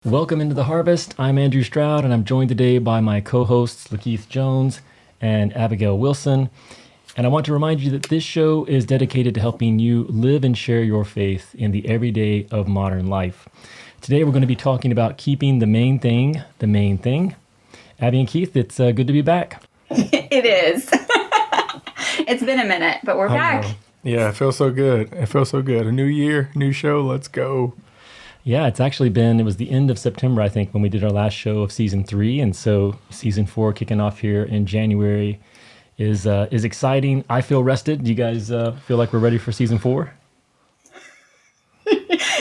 Welcome into the Harvest. I'm Andrew Stroud, and I'm joined today by my co-hosts Lakeith Jones and Abigail Wilson. And I want to remind you that this show is dedicated to helping you live and share your faith in the everyday of modern life. Today we're going to be talking about keeping the main thing the main thing. Abby and Keith, it's good to be back. It is. It's been a minute, but we're back. Yeah, it feels so good. A new year, new show. Let's go. Yeah, it was the end of September, I think, when we did our last show of season 3. And so season 4 kicking off here in January is exciting. I feel rested. Do you guys feel like we're ready for season 4?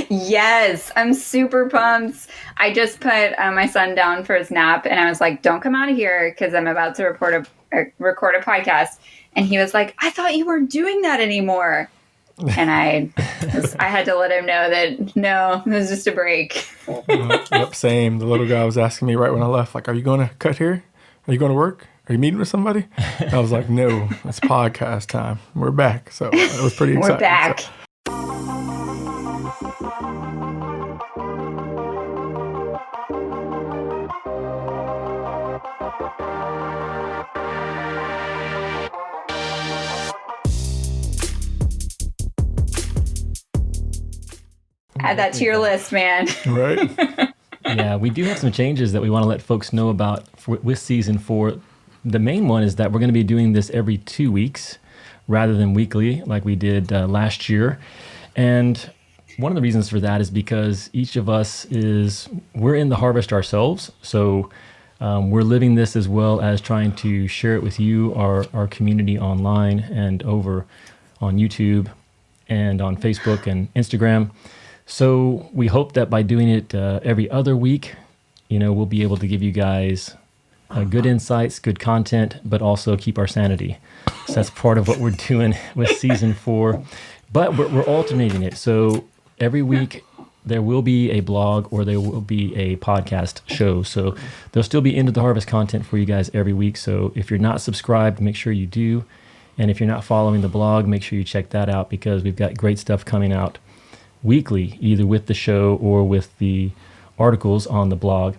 Yes, I'm super pumped. I just put my son down for his nap, and I was like, don't come out of here because I'm about to record a podcast. And he was like, I thought you weren't doing that anymore. And I had to let him know that, no, it was just a break. Yep, same. The little guy was asking me right when I left, like, are you going to cut here? Are you going to work? Are you meeting with somebody? And I was like, no, it's podcast time. We're back. So it was pretty exciting. We're back. So. Add that to your list, man. Right? Yeah, we do have some changes that we want to let folks know about with season 4. The main one is that we're going to be doing this every 2 weeks rather than weekly like we did last year. And one of the reasons for that is because each of us we're in the harvest ourselves. So we're living this as well as trying to share it with you, our community online and over on YouTube and on Facebook and Instagram. So we hope that by doing it every other week, we'll be able to give you guys good insights, good content, but also keep our sanity. So that's part of what we're doing with season 4. But we're alternating it. So every week there will be a blog or there will be a podcast show. So there'll still be Into the Harvest content for you guys every week. So if you're not subscribed, make sure you do. And if you're not following the blog, make sure you check that out because we've got great stuff coming out weekly, either with the show or with the articles on the blog.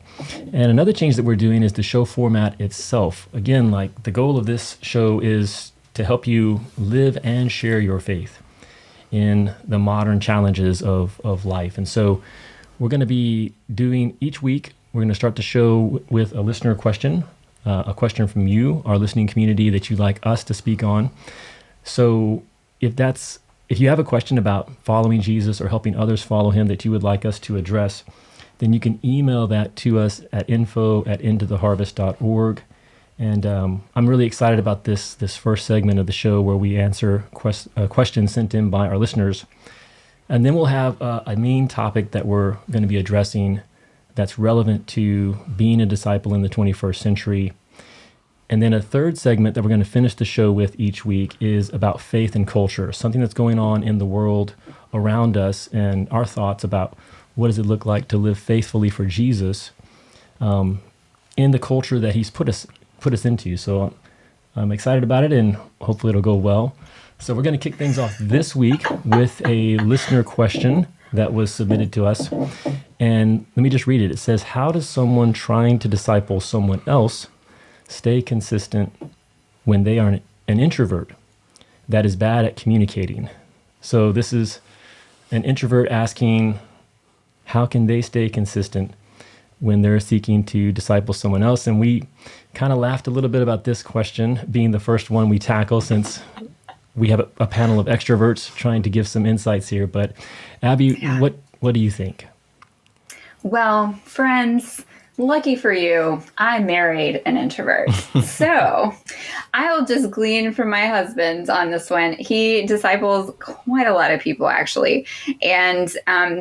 And another change that we're doing is the show format itself. Again, like the goal of this show is to help you live and share your faith in the modern challenges of life. And so we're going to be doing each week, we're going to start the show with a listener question, a question from you, our listening community that you'd like us to speak on. So if you have a question about following Jesus or helping others follow him that you would like us to address, then you can email that to us at info@intotheharvest.org. And I'm really excited about this first segment of the show where we answer questions sent in by our listeners. And then we'll have a main topic that we're going to be addressing that's relevant to being a disciple in the 21st century. And then a third segment that we're going to finish the show with each week is about faith and culture, something that's going on in the world around us and our thoughts about what does it look like to live faithfully for Jesus in the culture that he's put us into. So I'm excited about it and hopefully it'll go well. So we're going to kick things off this week with a listener question that was submitted to us. And let me just read it. It says, how does someone trying to disciple someone else stay consistent when they are an introvert that is bad at communicating? So this is an introvert asking, how can they stay consistent when they're seeking to disciple someone else? And we kind of laughed a little bit about this question being the first one we tackle since we have a panel of extroverts trying to give some insights here. But Abby, what do you think? Well, friends, lucky for you, I married an introvert. So I'll just glean from my husband on this one. He disciples quite a lot of people, actually. And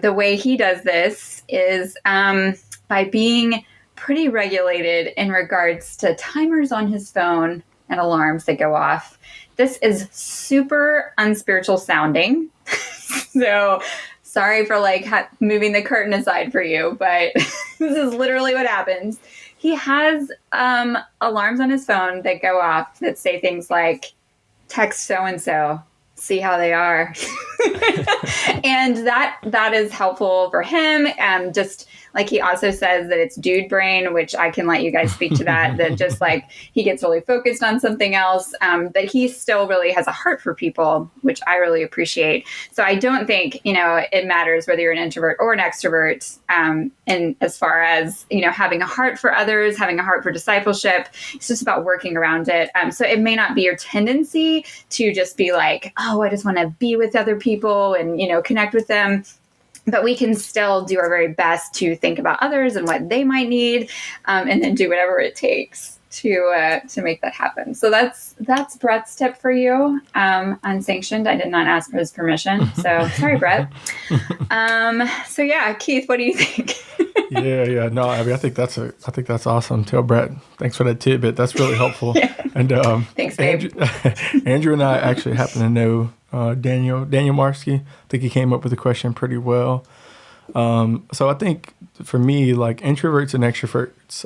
the way he does this is by being pretty regulated in regards to timers on his phone and alarms that go off. This is super unspiritual sounding. So sorry for moving the curtain aside for you, but this is literally what happens. He has alarms on his phone that go off that say things like, text so-and-so, see how they are. And that is helpful for him. Just Like he also says that it's dude brain, which I can let you guys speak to that, that just like he gets really focused on something else, but he still really has a heart for people, which I really appreciate. So I don't think, it matters whether you're an introvert or an extrovert. And as far as, having a heart for others, having a heart for discipleship, it's just about working around it. So it may not be your tendency to just be like, oh, I just want to be with other people and, connect with them. But we can still do our very best to think about others and what they might need, and then do whatever it takes to make that happen. So that's Brett's tip for you. Unsanctioned. I did not ask for his permission. So sorry, Brett. So yeah, Keith, what do you think? Yeah. No, I mean, I think that's awesome. Tell Brett, thanks for that tidbit. That's really helpful. Yeah. And Thanks, babe. Andrew and I actually happen to know Daniel Marsky. I think he came up with the question pretty well. So I think for me, like introverts and extroverts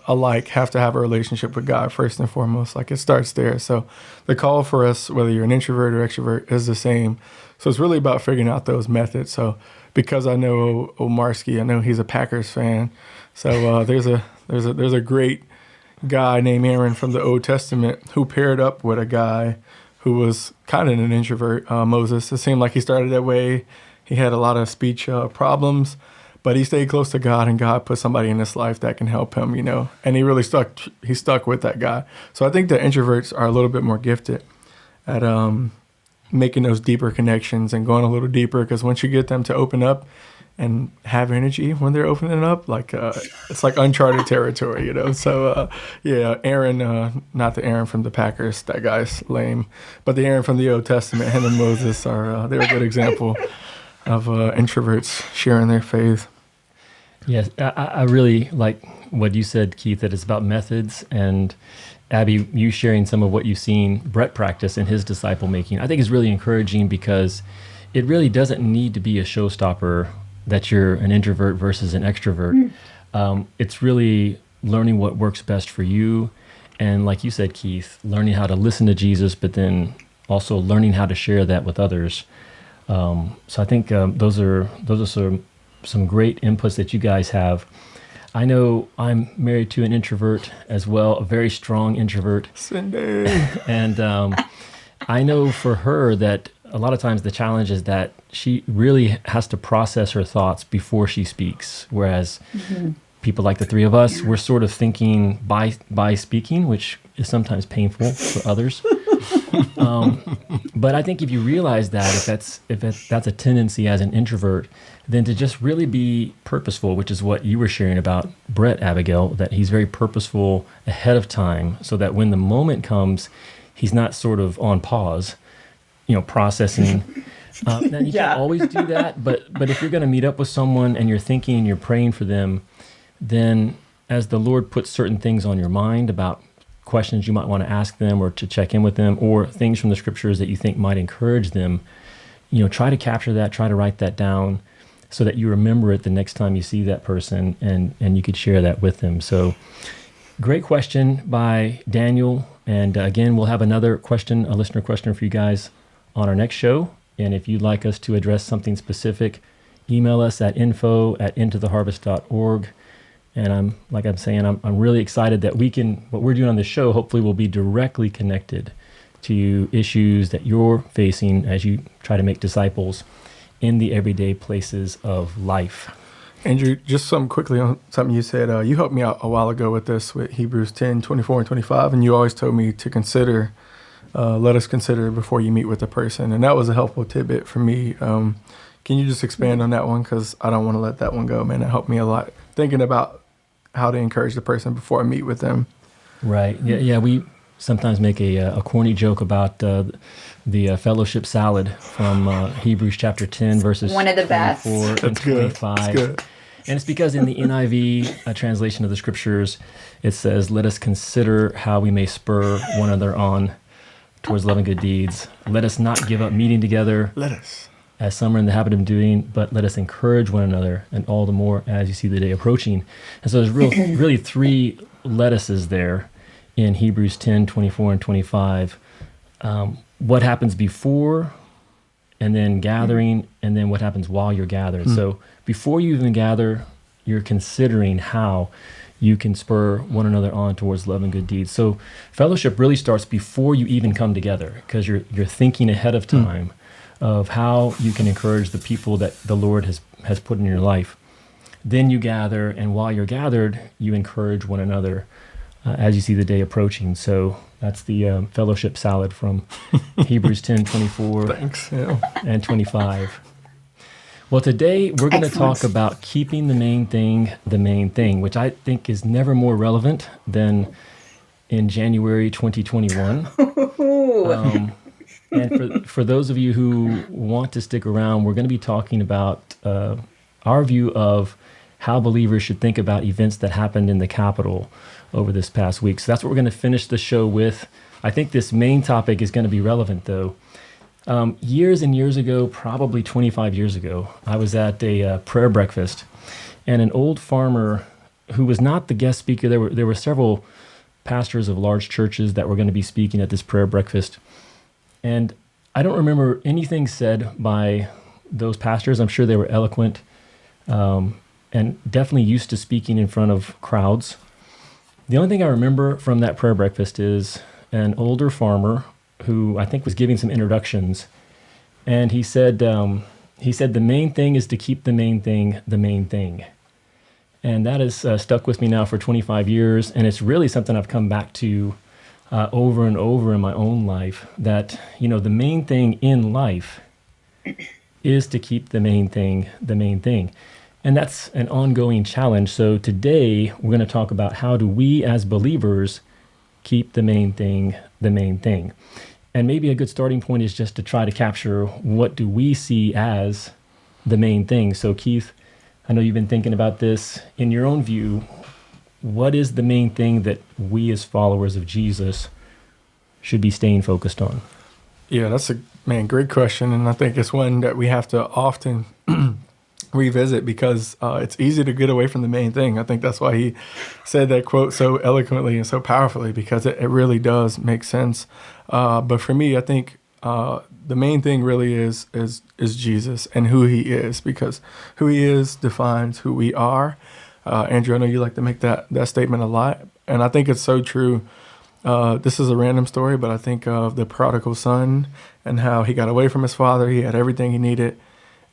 alike have to have a relationship with God first and foremost. Like it starts there. So the call for us, whether you're an introvert or extrovert, is the same. So it's really about figuring out those methods. So because I know Marsky, I know he's a Packers fan. So there's a great guy named Aaron from the Old Testament who paired up with a guy who was kind of an introvert, Moses. It seemed like he started that way. He had a lot of speech problems, but he stayed close to God, and God put somebody in his life that can help him, and he really stuck with that guy. So I think the introverts are a little bit more gifted at making those deeper connections and going a little deeper, because once you get them to open up and have energy when they're opening up, like it's like uncharted territory, So yeah, Aaron, not the Aaron from the Packers, that guy's lame, but the Aaron from the Old Testament, him and Moses they're a good example of introverts sharing their faith. Yes, I really like what you said, Keith, that it's about methods, and Abby, you sharing some of what you've seen Brett practice in his disciple making, I think is really encouraging, because it really doesn't need to be a showstopper that you're an introvert versus an extrovert. It's really learning what works best for you. And like you said, Keith, learning how to listen to Jesus, but then also learning how to share that with others. So I think those are some great inputs that you guys have. I know I'm married to an introvert as well, a very strong introvert. Cindy. And I know for her that a lot of times the challenge is that she really has to process her thoughts before she speaks, whereas people like the three of us, we're sort of thinking by speaking, which is sometimes painful for others. But I think if you realize that, if that's a tendency as an introvert, then to just really be purposeful, which is what you were sharing about Brett, Abigail, that he's very purposeful ahead of time, so that when the moment comes, he's not sort of on pause, processing. Now you can't always do that, but if you're going to meet up with someone and you're thinking and you're praying for them, then as the Lord puts certain things on your mind about questions you might want to ask them or to check in with them, or things from the scriptures that you think might encourage them, try to capture that, try to write that down so that you remember it the next time you see that person, and you could share that with them. So great question by Daniel. And again, we'll have another question, a listener question for you guys on our next show. And if you'd like us to address something specific, email us at info@intotheharvest.org. And I'm really excited that what we're doing on this show hopefully will be directly connected to issues that you're facing as you try to make disciples in the everyday places of life. Andrew, just something quickly on something you said. You helped me out a while ago with this, with Hebrews 10, 24 and 25, and you always told me to let us consider before you meet with a person. And that was a helpful tidbit for me. Can you just expand on that one? Because I don't want to let that one go, man. It helped me a lot thinking about how to encourage the person before I meet with them. Right. Yeah. We sometimes make a corny joke about the fellowship salad from Hebrews chapter 10, verses one of the best. 24 and 25. That's good. And it's because in the NIV translation of the scriptures, it says, "Let us consider how we may spur one another on towards love and good deeds. Let us not give up meeting together. Let us. As some are in the habit of doing, but let us encourage one another, and all the more as you see the day approaching." And so there's really three lettuces there in Hebrews 10, 24, and 25. What happens before, and then gathering, and then what happens while you're gathered. So before you even gather, you're considering how you can spur one another on towards love and good deeds. So fellowship really starts before you even come together, because you're thinking ahead of time of how you can encourage the people that the Lord has put in your life. Then you gather, and while you're gathered, you encourage one another as you see the day approaching. So that's the fellowship salad from Hebrews 10:24 Thanks. Yeah. and 25. Well, today we're going to talk about keeping the main thing, which I think is never more relevant than in January 2021. And for those of you who want to stick around, we're going to be talking about our view of how believers should think about events that happened in the Capitol over this past week. So that's what we're going to finish the show with. I think this main topic is going to be relevant, though. Years and years ago, probably 25 years ago, I was at a prayer breakfast, and an old farmer who was not the guest speaker. There were several pastors of large churches that were going to be speaking at this prayer breakfast, and I don't remember anything said by those pastors. I'm sure they were eloquent and definitely used to speaking in front of crowds. The only thing I remember from that prayer breakfast is an older farmer who I think was giving some introductions, and he said the main thing is to keep the main thing. And that has stuck with me now for 25 years, and it's really something I've come back to over and over in my own life, that, the main thing in life is to keep the main thing. And that's an ongoing challenge. So today we're going to talk about how do we as believers keep the main thing. And maybe a good starting point is just to try to capture what do we see as the main thing. So Keith, I know you've been thinking about this. In your own view, what is the main thing that we as followers of Jesus should be staying focused on? Yeah, that's great question. And I think it's one that we have to often revisit, because it's easy to get away from the main thing. I think that's why he said that quote so eloquently and so powerfully, because it really does make sense. But for me, I think the main thing really is Jesus and who he is, because who he is defines who we are. Andrew, I know you like to make that statement a lot, and I think it's so true. This is a random story, but I think of the prodigal son and how he got away from his father. He had everything he needed,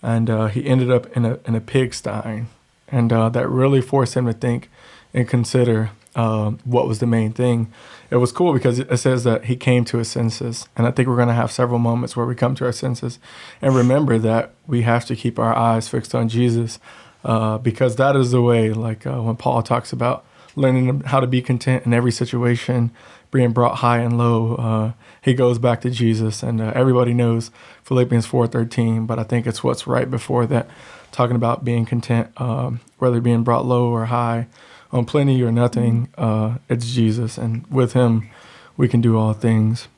and he ended up in a pigsty, and that really forced him to think and consider what was the main thing. It was cool because it says that he came to his senses, and I think we're going to have several moments where we come to our senses and remember that we have to keep our eyes fixed on Jesus, because that is the way, like when Paul talks about learning how to be content in every situation, being brought high and low, he goes back to Jesus, and everybody knows Philippians 4:13, but I think it's what's right before that, talking about being content, whether being brought low or high, on plenty or nothing, it's Jesus, and with him we can do all things.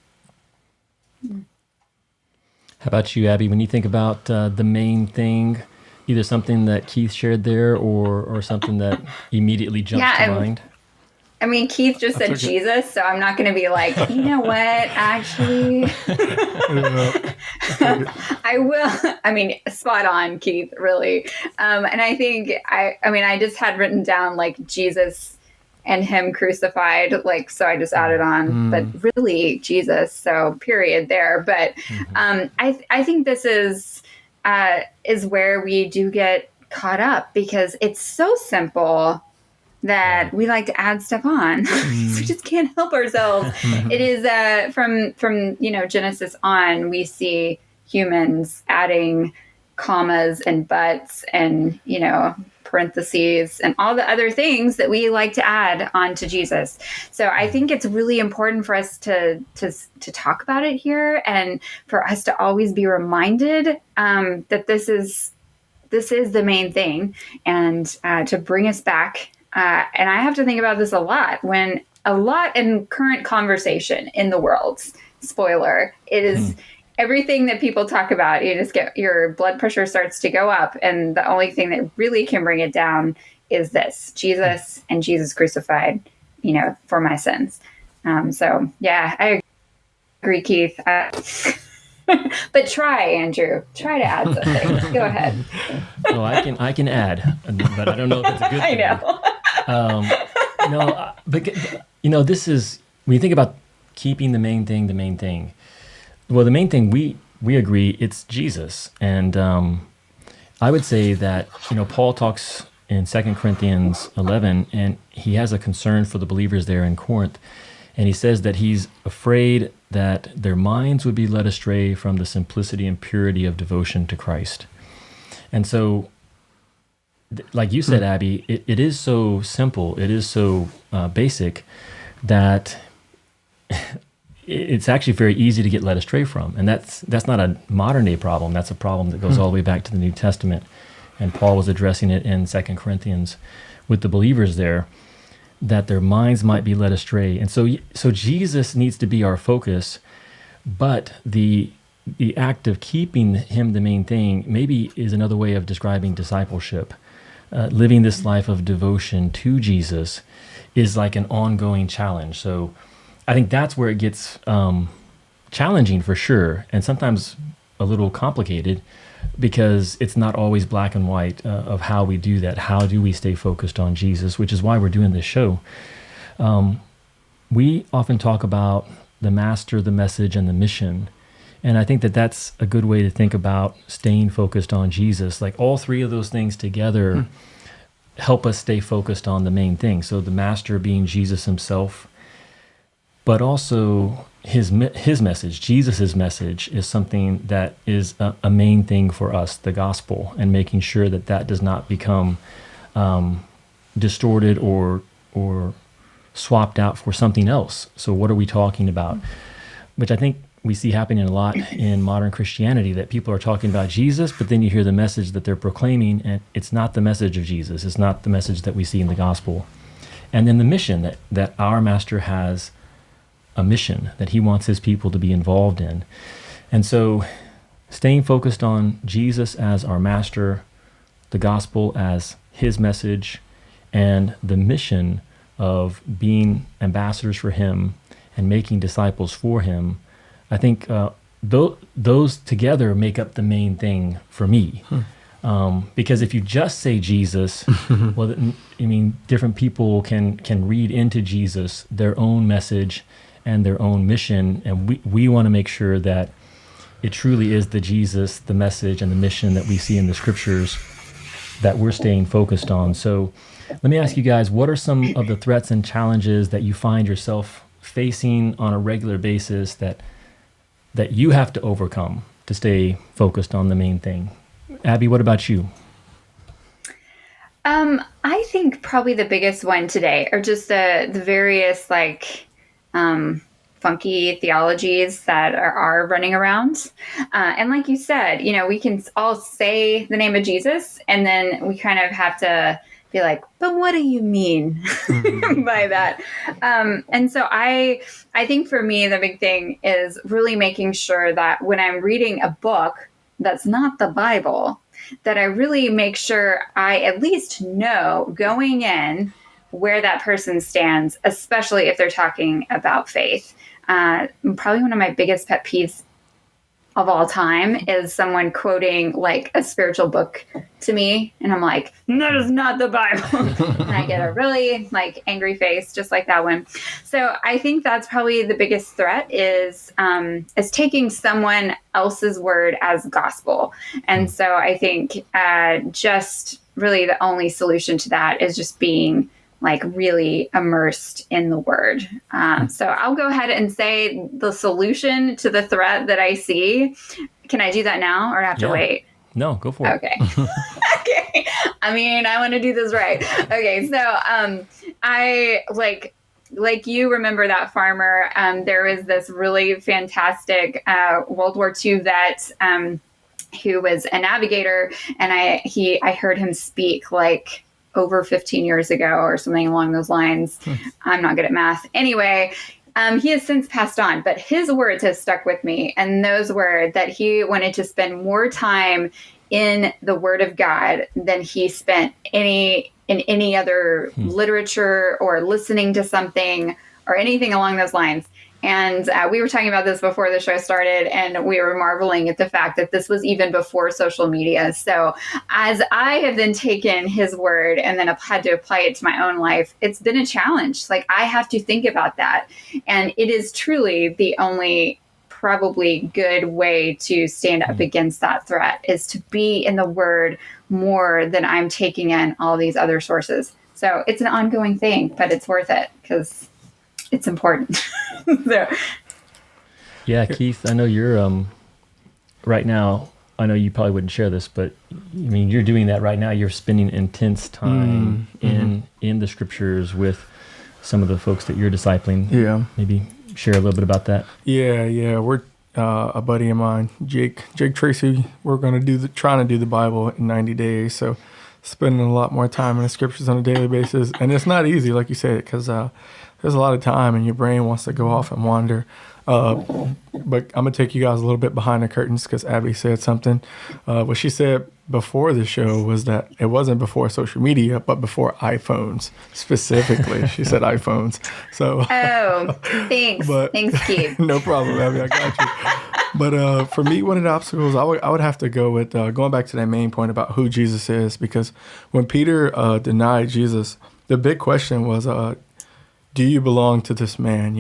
How about you, Abby? When you think about the main thing, either something that Keith shared there or something that immediately jumps to mind? I mean, Keith just said Jesus, so I'm not going to be like, you know what, actually. I will. I mean, spot on, Keith, really. And I think, I just had written down like Jesus and him crucified, like, so I just added on, but really Jesus, so period there. But I think this is where we do get caught up, because it's so simple that we like to add stuff on. So we just can't help ourselves. It is from Genesis on, we see humans adding commas and buts and parentheses and all the other things that we like to add on to Jesus. So I think it's really important for us to talk about it here, and for us to always be reminded that this is the main thing, and to bring us back. And I have to think about this a lot in current conversation in the world. Spoiler, it is everything that people talk about. You just get, your blood pressure starts to go up. And the only thing that really can bring it down is this: Jesus and Jesus crucified, for my sins. So yeah, I agree, Keith. But try, Andrew. Try to add something. Go ahead. Well, I can add, but I don't know if it's a good I thing. know. But this is when you think about keeping the main thing the main thing. Well, the main thing we agree it's Jesus, and I would say that Paul talks in 2 Corinthians 11, and he has a concern for the believers there in Corinth, and he says that he's afraid that their minds would be led astray from the simplicity and purity of devotion to Christ. And so, like you said, Abby, it is so simple, it is so basic that it's actually very easy to get led astray from. And that's not a modern day problem. That's a problem that goes all the way back to the New Testament. And Paul was addressing it in 2 Corinthians with the believers there, that their minds might be led astray. And so Jesus needs to be our focus, but the act of keeping him the main thing maybe is another way of describing discipleship. Living this life of devotion to Jesus is like an ongoing challenge. So I think that's where it gets challenging for sure, and sometimes a little complicated, because it's not always black and white of how we do that. How do we stay focused on Jesus, which is why we're doing this show. We often talk about the master, the message, and the mission. And I think that that's a good way to think about staying focused on Jesus. Like all three of those things together help us stay focused on the main thing. So the master being Jesus himself, but also his message, Jesus's message, is something that is a main thing for us, the gospel, and making sure that that does not become distorted or swapped out for something else. So what are we talking about? Which I think we see happening a lot in modern Christianity, that people are talking about Jesus, but then you hear the message that they're proclaiming, and it's not the message of Jesus. It's not the message that we see in the gospel. And then the mission that our master has, a mission that he wants his people to be involved in. And so staying focused on Jesus as our master, the gospel as his message, and the mission of being ambassadors for him and making disciples for him, I think those together make up the main thing for me. Because if you just say Jesus, well, I mean, different people can read into Jesus their own message and their own mission, and we want to make sure that it truly is the Jesus, the message, and the mission that we see in the scriptures that we're staying focused on. So let me ask you guys, what are some of the threats and challenges that you find yourself facing on a regular basis that you have to overcome to stay focused on the main thing? Abby, what about you? I think probably the biggest one today are just the various funky theologies that are running around. And like you said, we can all say the name of Jesus, and then we kind of have to be like, but what do you mean by that? And so I think for me, the big thing is really making sure that when I'm reading a book that's not the Bible, that I really make sure I at least know going in where that person stands, especially if they're talking about faith. Probably one of my biggest pet peeves of all time is someone quoting like a spiritual book to me, and I'm like, that is not the Bible. And I get a really angry face, just like that one. So I think that's probably the biggest threat is taking someone else's word as gospel. And so I think just really the only solution to that is just being really immersed in the word. So I'll go ahead and say the solution to the threat that I see. Can I do that now, or have to wait? No, go for it. Okay. Okay. I mean, I want to do this right. Okay. So I like you remember that farmer. There was this really fantastic World War II vet who was a navigator, and I heard him speak over 15 years ago or something along those lines. I'm not good at math. Anyway, he has since passed on, but his words have stuck with me. And those were that he wanted to spend more time in the Word of God than he spent in any other literature or listening to something or anything along those lines. And we were talking about this before the show started, and we were marveling at the fact that this was even before social media. So as I have then taken his word and then had to apply it to my own life, it's been a challenge. Like, I have to think about that. And it is truly the only probably good way to stand up against that threat, is to be in the word more than I'm taking in all these other sources. So it's an ongoing thing, but it's worth it because it's important. So. Yeah, Keith, I know you're right now. I know you probably wouldn't share this, but I mean, you're doing that right now. You're spending intense time in the scriptures with some of the folks that you're discipling. Yeah. Maybe share a little bit about that. Yeah. We're a buddy of mine, Jake Tracy. We're going to trying to do the Bible in 90 days. So spending a lot more time in the scriptures on a daily basis, and it's not easy, like you said, because there's a lot of time, and your brain wants to go off and wander. But I'm gonna take you guys a little bit behind the curtains because Abby said something. What she said before the show was that it wasn't before social media, but before iPhones specifically. She said iPhones. So. Oh, thanks. Thanks, Keith. No problem, Abby. I got you. But for me, one of the obstacles, I would have to go with going back to that main point about who Jesus is, because when Peter denied Jesus, the big question was, do you belong to this man,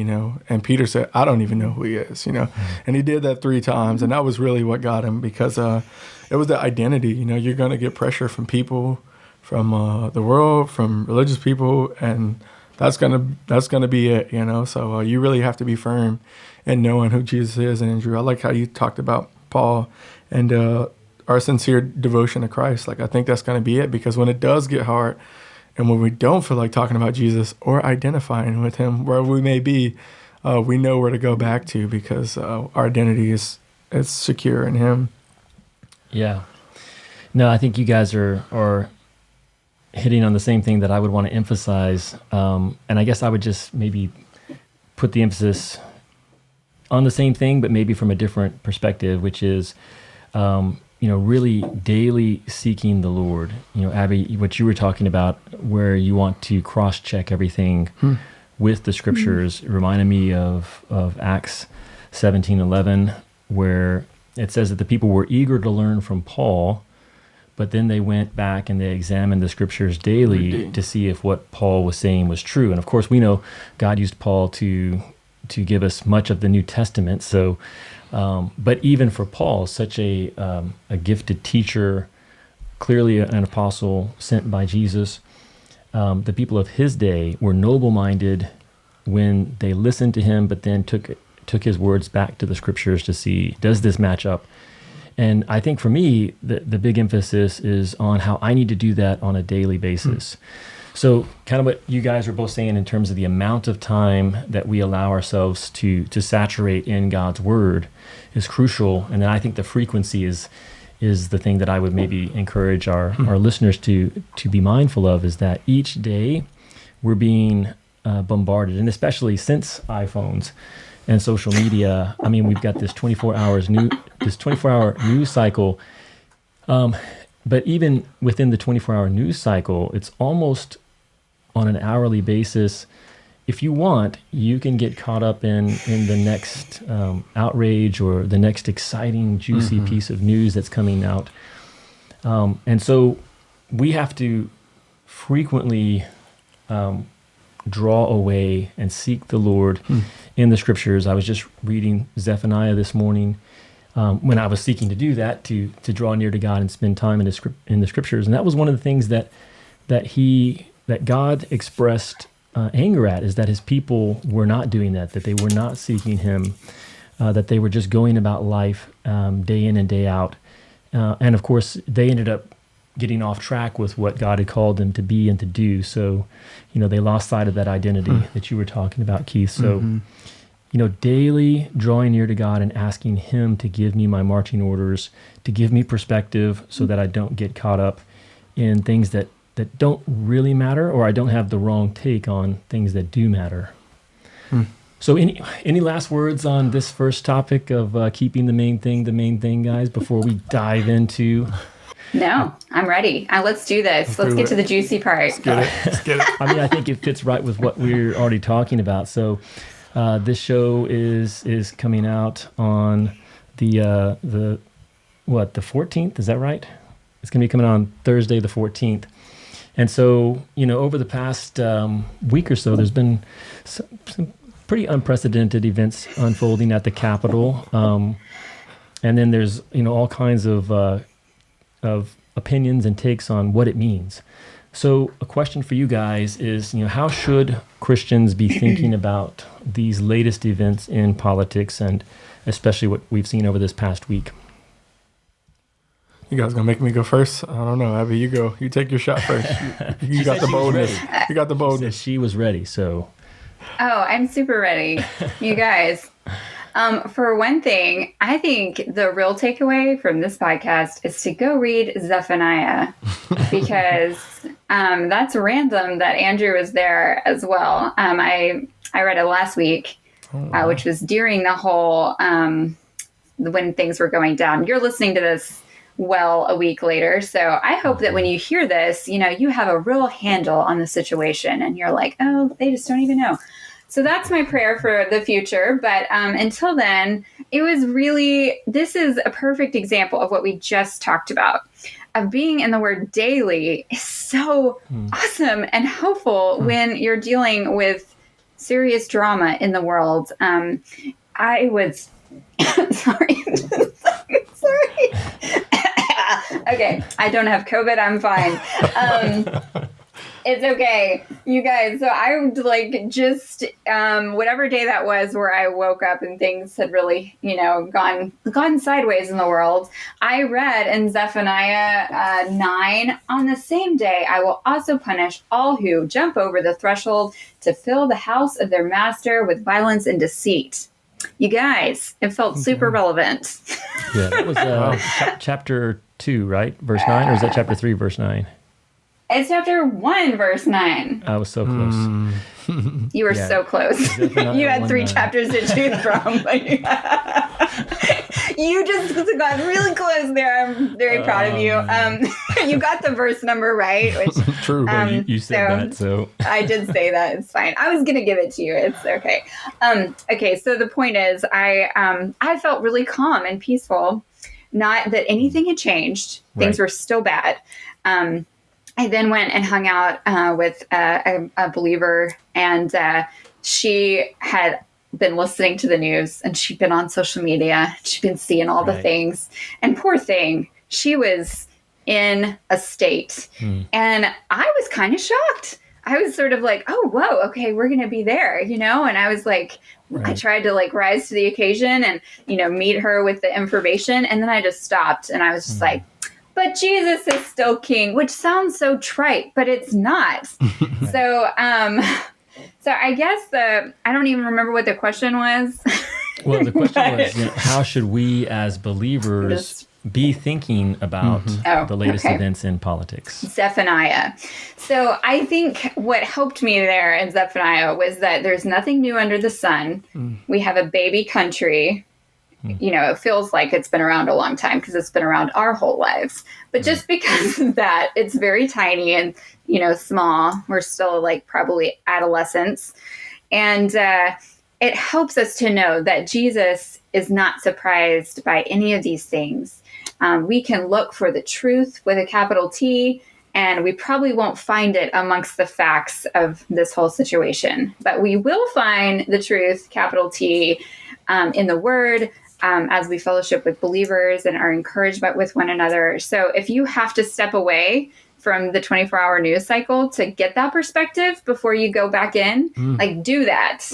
And Peter said, I don't even know who he is, And he did that 3 times, and that was really what got him, because it was the identity. You're going to get pressure from people, from the world, from religious people, and that's gonna be it, So you really have to be firm in knowing who Jesus is. And Andrew, I like how you talked about Paul and our sincere devotion to Christ. Like, I think that's going to be it, because when it does get hard, and when we don't feel like talking about Jesus or identifying with him, wherever we may be, we know where to go back to, because our identity is secure in him. Yeah. No, I think you guys are hitting on the same thing that I would want to emphasize. And I guess I would just maybe put the emphasis on the same thing, but maybe from a different perspective, which is, really daily seeking the Lord. Abby, what you were talking about, where you want to cross-check everything with the scriptures, reminded me of Acts 17:11, where it says that the people were eager to learn from Paul, but then they went back and they examined the scriptures daily to see if what Paul was saying was true. And of course, we know God used Paul to give us much of the New Testament. So, but even for Paul, such a gifted teacher, clearly an apostle sent by Jesus, the people of his day were noble-minded when they listened to him, but then took his words back to the scriptures to see, does this match up? And I think for me, the big emphasis is on how I need to do that on a daily basis. So kind of what you guys were both saying in terms of the amount of time that we allow ourselves to saturate in God's word is crucial. And then I think the frequency is the thing that I would maybe encourage our listeners to be mindful of, is that each day we're being bombarded, and especially since iPhones and social media. I mean, we've got this 24-hour news cycle. But even within the 24-hour news cycle, it's almost on an hourly basis. If you want, you can get caught up in the next outrage or the next exciting, juicy piece of news that's coming out. And so we have to frequently draw away and seek the Lord in the scriptures. I was just reading Zephaniah this morning when I was seeking to do that, to draw near to God and spend time in the scriptures. And that was one of the things that God expressed anger at, is that his people were not doing that they were not seeking him, that they were just going about life day in and day out. And of course, they ended up getting off track with what God had called them to be and to do. So, they lost sight of that identity that you were talking about, Keith. So, daily drawing near to God and asking him to give me my marching orders, to give me perspective so that I don't get caught up in things that don't really matter, or I don't have the wrong take on things that do matter. So any last words on this first topic of keeping the main thing, guys, before we dive into... No, I'm ready. Let's do this. Let's get to the juicy part. Let's get it. I mean, I think it fits right with what we're already talking about. So This show is coming out on the 14th. Is that right? It's going to be coming on Thursday the 14th. And so, over the past week or so, there's been some pretty unprecedented events unfolding at the Capitol. And then there's, all kinds of opinions and takes on what it means. So a question for you guys is, how should Christians be thinking about these latest events in politics, and especially what we've seen over this past week? You guys gonna make me go first? I don't know, Abby. You go. You take your shot first. You got the boldness. You got the boldness. She was ready, so. Oh, I'm super ready. You guys. For one thing, I think the real takeaway from this podcast is to go read Zephaniah, because that's random that Andrew was there as well. I read it last week, which was during the whole when things were going down. You're listening to this a week later, so I hope that when you hear this, you have a real handle on the situation, and you're like, oh, they just don't even know. So that's my prayer for the future. But until then, this is a perfect example of what we just talked about. Of being in the Word daily is so awesome and helpful when you're dealing with serious drama in the world. I was, sorry. Okay, I don't have COVID. I'm fine. It's okay, you guys. So I would just whatever day that was where I woke up and things had really, gone sideways in the world. I read in Zephaniah 9, on the same day I will also punish all who jump over the threshold to fill the house of their master with violence and deceit. You guys, it felt super relevant. Yeah, that was chapter 2, right? Verse 9, or is that chapter 3, verse 9? It's chapter 1, verse 9. I was so close. You were so close. You had 3 chapters to choose from. You just got really close there. I'm very proud of you. You got the verse number right. Which, true. You said that, so. I did say that. It's fine. I was going to give it to you. It's okay. Okay, so the point is, I felt really calm and peaceful. Not that anything had changed. Things were still bad. I then went and hung out with a believer, and she had been listening to the news, and she'd been on social media. She'd been seeing all the things. And poor thing, she was in a state. And I was kind of shocked. I was sort of like, oh, whoa, okay, we're going to be there, And I was like, I tried to rise to the occasion and, meet her with the information. And then I just stopped, and I was just like, but Jesus is still king, which sounds so trite, but it's not. So I guess I don't even remember what the question was. Well, the question was, how should we as believers be thinking about the latest events in politics? Zephaniah. So I think what helped me there in Zephaniah was that there's nothing new under the sun. We have a baby country. It feels like it's been around a long time because it's been around our whole lives. But just because of that, it's very tiny and, small. We're still probably adolescents. And it helps us to know that Jesus is not surprised by any of these things. We can look for the truth with a capital T, and we probably won't find it amongst the facts of this whole situation. But we will find the truth, capital T, in the Word, as we fellowship with believers and are encouraged with one another. So if you have to step away from the 24-hour news cycle to get that perspective before you go back in, do that.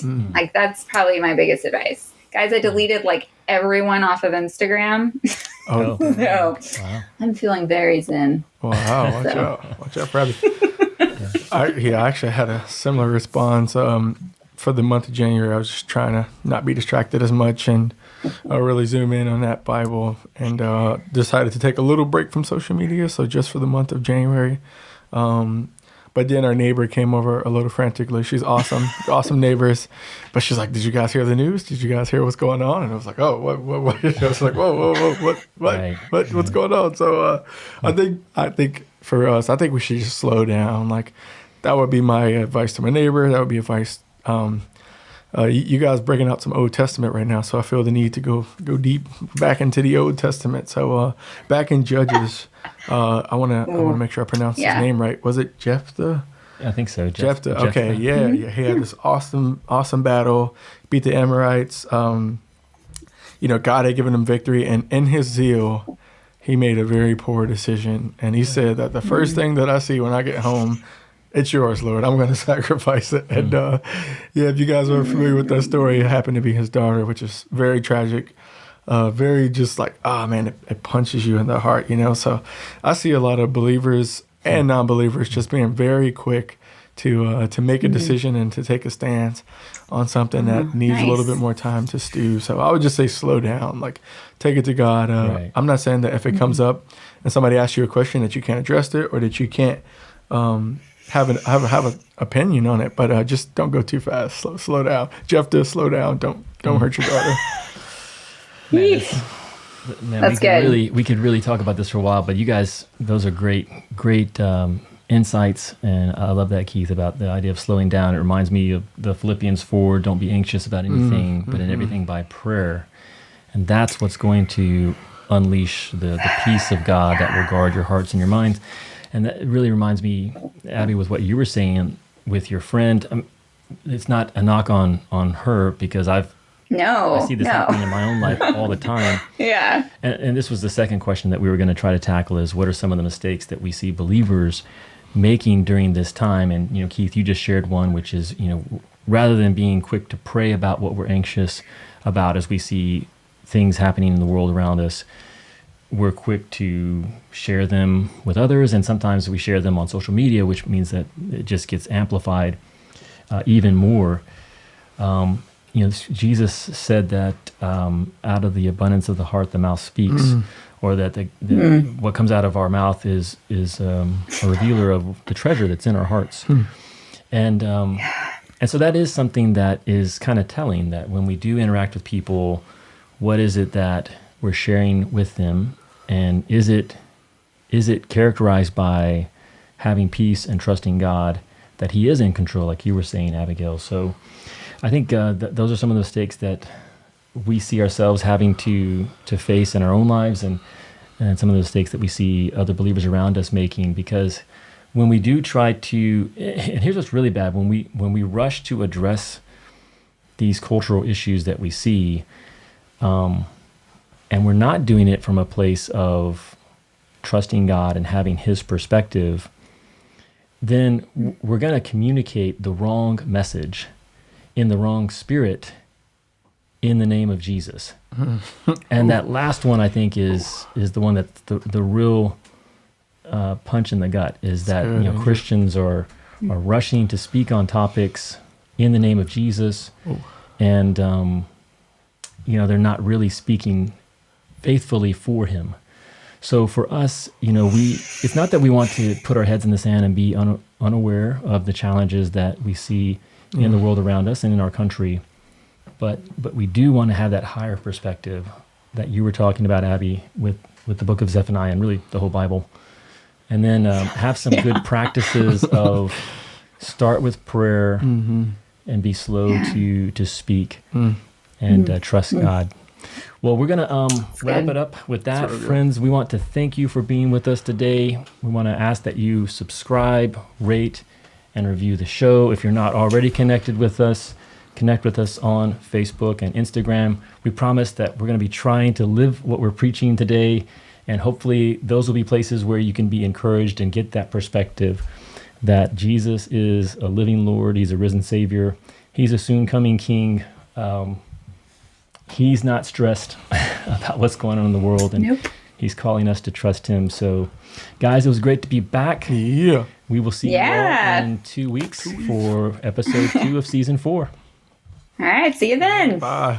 That's probably my biggest advice. Guys, I deleted everyone off of Instagram. Oh, no. Wow. I'm feeling very zen. Wow, watch out, Robbie. I actually had a similar response. For the month of January, I was just trying to not be distracted as much and really zoom in on that Bible, and decided to take a little break from social media. So just for the month of January. But then our neighbor came over a little frantically. She's awesome, awesome neighbors. But she's like, "Did you guys hear the news? Did you guys hear what's going on?" And I was like, "Oh, what?" I was like, "Whoa, what's going on?" So I think for us, I think we should just slow down. That would be my advice to my neighbor. That would be advice you guys breaking out some Old Testament right now, so I feel the need to go deep back into the Old Testament. So back in Judges, I wanna make sure I pronounce his name right. Was it Jephthah? I think so. Jephthah. Okay, yeah. He had this awesome battle, beat the Amorites. God had given him victory, and in his zeal, he made a very poor decision. And he said that the first thing that I see when I get home, it's yours, Lord. I'm going to sacrifice it. And if you guys are familiar with that story, it happened to be his daughter, which is very tragic. Very just like, it punches you in the heart, So I see a lot of believers and non-believers just being very quick to make a decision and to take a stance on something that needs a little bit more time to stew. So I would just say slow down, like take it to God. Right. I'm not saying that if it comes up and somebody asks you a question that you can't address it or that you can't have an opinion on it, but just don't go too fast. Slow down. Jephthah, slow down. Don't hurt your daughter. Man, That's good. We could really talk about this for a while, but you guys, those are great insights, and I love that, Keith, about the idea of slowing down. It reminds me of the Philippians 4, don't be anxious about anything, but in everything by prayer. And that's what's going to unleash the peace of God that will guard your hearts and your minds. And that really reminds me, Abby, with what you were saying with your friend. It's not a knock on her, because I see this happening in my own life all the time. Yeah. And this was the second question that we were going to try to tackle, is what are some of the mistakes that we see believers making during this time? And, Keith, you just shared one, which is, rather than being quick to pray about what we're anxious about as we see things happening in the world around us, we're quick to share them with others. And sometimes we share them on social media, which means that it just gets amplified even more. Jesus said that out of the abundance of the heart, the mouth speaks, or that what comes out of our mouth is a revealer of the treasure that's in our hearts. And so that is something that is kind of telling, that when we do interact with people, what is it that we're sharing with them? And is it characterized by having peace and trusting God that He is in control, like you were saying, Abigail? So I think those are some of the mistakes that we see ourselves having to face in our own lives, and some of the mistakes that we see other believers around us making. Because when we do try to, and here's what's really bad, when we rush to address these cultural issues that we see, and we're not doing it from a place of trusting God and having His perspective, then we're going to communicate the wrong message in the wrong spirit in the name of Jesus. And that last one, I think, is the one that's the real punch in the gut, is that Christians are rushing to speak on topics in the name of Jesus, and they're not really speaking faithfully for Him. So for us, it's not that we want to put our heads in the sand and be unaware of the challenges that we see in the world around us and in our country, but we do want to have that higher perspective that you were talking about, Abby, with the book of Zephaniah, and really the whole Bible. And then have some good practices of start with prayer and be slow to speak and trust God. Well, we're going to wrap it up with that. Friends, we want to thank you for being with us today. We want to ask that you subscribe, rate, and review the show. If you're not already connected with us, connect with us on Facebook and Instagram. We promise that we're going to be trying to live what we're preaching today, and hopefully those will be places where you can be encouraged and get that perspective that Jesus is a living Lord. He's a risen Savior. He's a soon coming King. He's not stressed about what's going on in the world, and He's calling us to trust Him. So, guys, it was great to be back. Yeah. We will see you all in 2 weeks for episode 2 of season 4. All right. See you then. Bye.